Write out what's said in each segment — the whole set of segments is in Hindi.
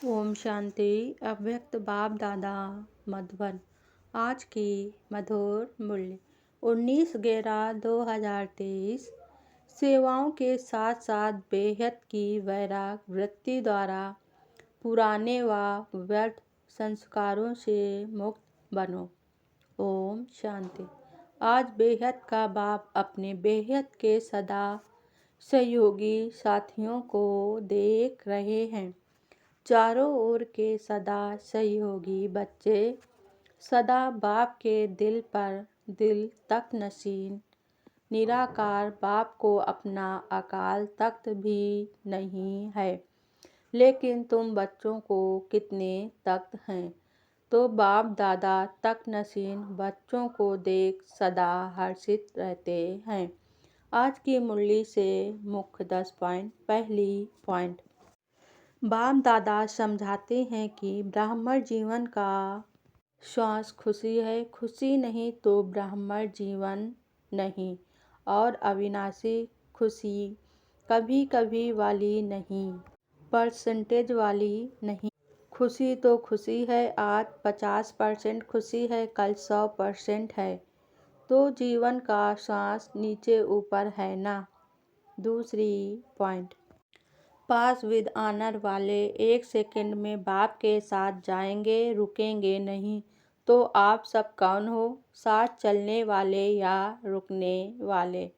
ओम शांति। अव्यक्त बाप दादा मधुबन। आज की मधुर मूल्य 19/11/2023। सेवाओं के साथ साथ बेहद की वैराग वृत्ति द्वारा पुराने व व्यर्थ संस्कारों से मुक्त बनो। ओम शांति। आज बेहद का बाप अपने बेहद के सदा सहयोगी साथियों को देख रहे हैं। चारों ओर के सदा सहयोगी बच्चे सदा बाप के दिल पर दिल तक नशीन निराकार बाप को अपना अकाल तख्त भी नहीं है। लेकिन तुम बच्चों को कितने तख्त हैं, तो बाप दादा तक नशीन बच्चों को देख सदा हर्षित रहते हैं। आज की मुरली से मुख्य 10 पॉइंट। पहली पॉइंट, बाप दादा समझाते हैं कि ब्राह्मण जीवन का श्वास खुशी है। खुशी नहीं तो ब्राह्मण जीवन नहीं, और अविनाशी खुशी कभी कभी वाली नहीं, परसेंटेज वाली नहीं। खुशी तो खुशी है, आज 50% खुशी है, कल 100% है, तो जीवन का श्वास नीचे ऊपर है ना। दूसरी पॉइंट, पास विद ऑनर वाले 1 सेकंड में बाप के साथ जाएंगे, रुकेंगे नहीं। तो आप सब कौन हो, साथ चलने वाले या रुकने वाले।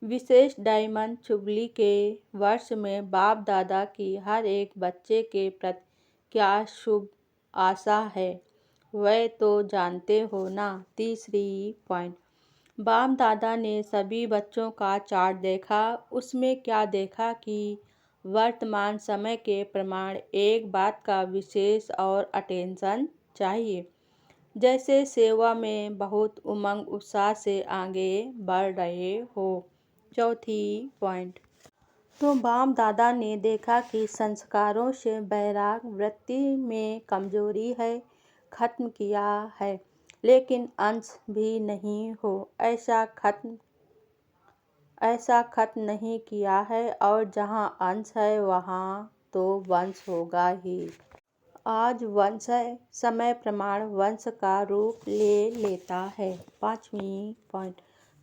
विशेष डायमंड जुबली के वर्ष में बाप दादा की हर एक बच्चे के प्रति क्या शुभ आशा है, वह तो जानते हो ना। तीसरी पॉइंट, बाप दादा ने सभी बच्चों का चार्ट देखा। उसमें क्या देखा कि वर्तमान समय के प्रमाण एक बात का विशेष और अटेंशन चाहिए। जैसे सेवा में बहुत उमंग उत्साह से आगे बढ़ रहे हो। चौथी पॉइंट, तो बाप दादा ने देखा कि संस्कारों से वैराग वृत्ति में कमजोरी है, खत्म किया है, लेकिन अंश भी नहीं हो। ऐसा खत्म नहीं किया है, और जहाँ अंश है वहाँ तो वंश होगा ही। आज वंश है, समय प्रमाण वंश का रूप ले लेता है। पांचवी पॉइंट,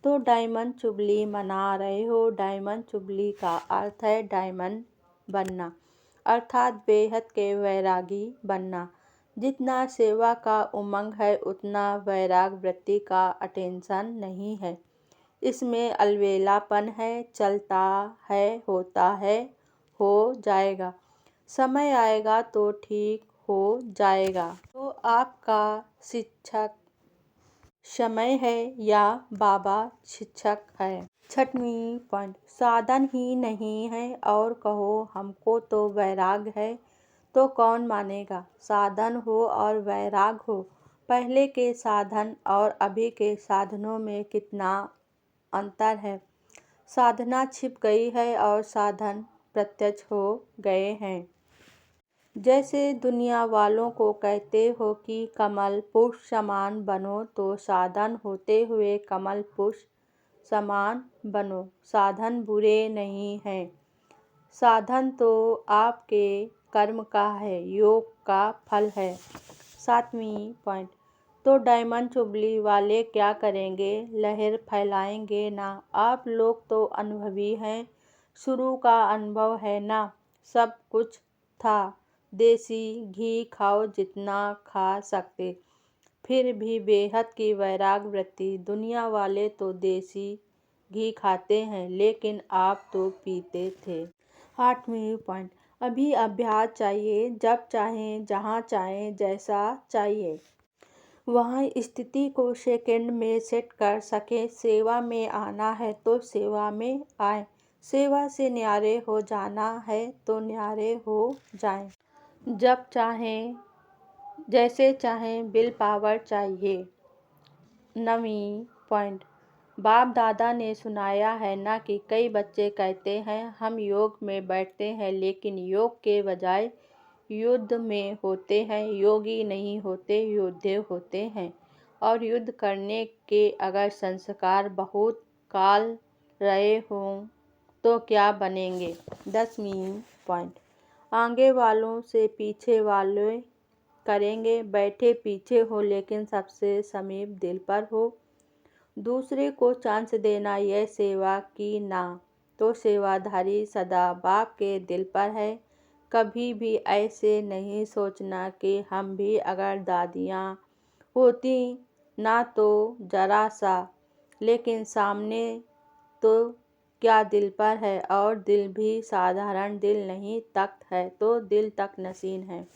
तो डायमंड जुबली मना रहे हो। डायमंड जुबली का अर्थ है डायमंड बनना, अर्थात बेहद के वैरागी बनना। जितना सेवा का उमंग है उतना वैराग वृत्ति का अटेंशन नहीं है। इसमें अलबेलापन है, चलता है, होता है, हो जाएगा, समय आएगा तो ठीक हो जाएगा। तो आपका शिक्षक समय है या बाबा शिक्षक है। छठवीं पॉइंट, साधन ही नहीं है और कहो हमको तो वैराग है, तो कौन मानेगा। साधन हो और वैराग हो, पहले के साधन और अभी के साधनों में कितना अंतर है। साधना छिप गई है और साधन प्रत्यक्ष हो गए हैं। जैसे दुनिया वालों को कहते हो कि कमल पुष्प समान बनो, तो साधन होते हुए कमल पुष्प समान बनो। साधन बुरे नहीं हैं, साधन तो आपके कर्म का है, योग का फल है। सातवीं पॉइंट, तो डायमंड जुबली वाले क्या करेंगे, लहर फैलाएंगे ना। आप लोग तो अनुभवी हैं, शुरू का अनुभव है ना। सब कुछ था, देसी घी खाओ जितना खा सकते, फिर भी बेहद की वैराग वृत्ति। दुनिया वाले तो देसी घी खाते हैं, लेकिन आप तो पीते थे। आठवीं पॉइंट, अभी अभ्यास चाहिए, जब चाहें, जहाँ चाहें, जैसा चाहिए वहाँ स्थिति को सेकंड में सेट कर सके। सेवा में आना है तो सेवा में आए, सेवा से न्यारे हो जाना है तो न्यारे हो जाएं। जब चाहें, जैसे चाहें, विल पावर चाहिए। नवीं पॉइंट, बाप दादा ने सुनाया है ना कि कई बच्चे कहते हैं हम योग में बैठते हैं, लेकिन योग के बजाय युद्ध में होते हैं। योगी नहीं होते, योद्धे होते हैं। और युद्ध करने के अगर संस्कार बहुत काल रहे हों तो क्या बनेंगे। 10वीं पॉइंट, आगे वालों से पीछे वाले करेंगे, बैठे पीछे हो लेकिन सबसे समीप दिल पर हो। दूसरे को चांस देना यह सेवा की ना, तो सेवाधारी सदा बाप के दिल पर है। कभी भी ऐसे नहीं सोचना कि हम भी अगर दादियाँ होती ना तो जरा सा, लेकिन सामने तो क्या दिल पर है, और दिल भी साधारण दिल नहीं, तख्त है तो दिल तक नशीन है।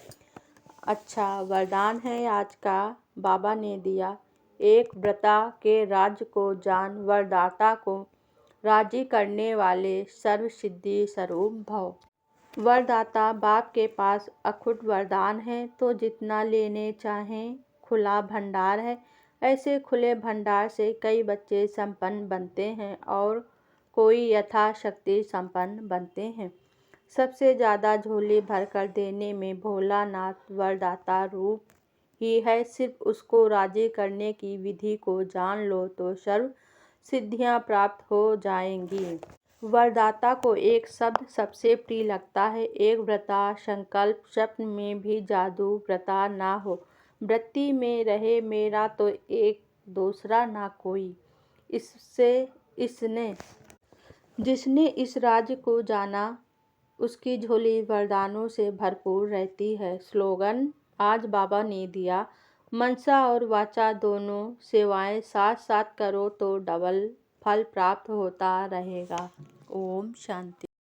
अच्छा वरदान है आज का, बाबा ने दिया। एक व्रता के राज्य को जान, वरदाता को राजी करने वाले सर्वसिद्धि स्वरूप भव। वरदाता बाप के पास अखुट वरदान है, तो जितना लेने चाहें खुला भंडार है। ऐसे खुले भंडार से कई बच्चे संपन्न बनते हैं और कोई यथाशक्ति संपन्न बनते हैं। सबसे ज़्यादा झोली भरकर देने में भोलानाथ वरदाता रूप ही है। सिर्फ उसको राजी करने की विधि को जान लो तो सर्व सिद्धियाँ प्राप्त हो जाएंगी। वरदाता को एक शब्द सबसे प्रिय लगता है, एक व्रता संकल्प स्वप्न में भी जादू व्रता ना हो। वृत्ति में रहे मेरा तो एक दूसरा ना कोई। जिसने इस राज्य को जाना, उसकी झोली वरदानों से भरपूर रहती है। स्लोगन आज बाबा ने दिया। मनसा और वाचा दोनों सेवाएं साथ साथ करो तो डबल फल प्राप्त होता रहेगा। ओम शांति।